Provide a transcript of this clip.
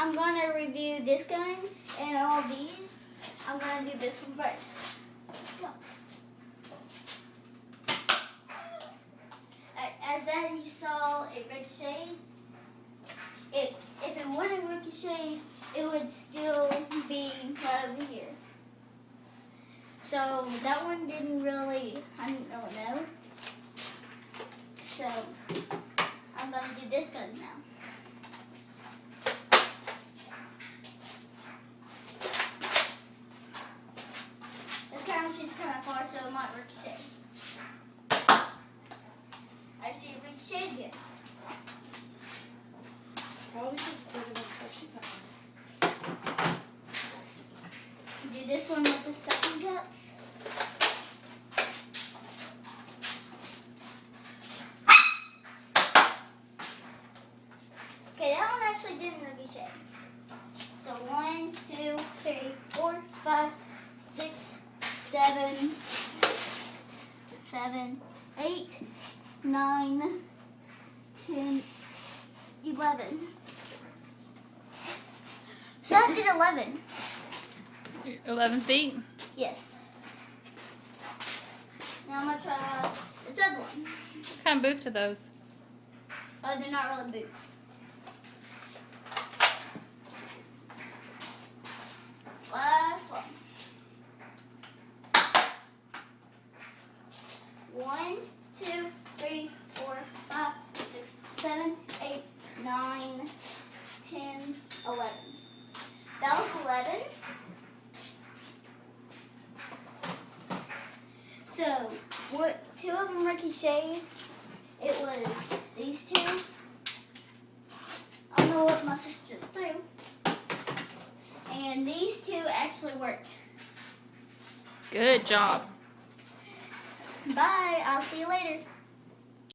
I'm gonna review this gun and all these. I'm gonna do this one first. Let's go. As that you saw it ricocheted. If it wouldn't ricochet, it would still be right over here. So that one didn't really, I don't know. So I'm gonna do this gun now. This kind of shoots kind of far, so it might ricochet. I see it ricochet again. Probably just put it in the suction cup. Do this one with the suction cups. Okay, that one actually didn't ricochet. So 1, 2, 3, 4, 5, 6, 7, 8, 9, 10, 11. So I did 11. 11 feet? Yes. Now I'm gonna try this other one. What kind of boots are those? Oh, they're not really boots. Last one. 1, 2, 3, 4, 5, 6, 7, 8, 9, 10, 11. That was 11. So, what 2 of them ricocheted? It was these 2. I don't know what my sister just threw. And these 2 actually worked. Good job. Bye. I'll see you later.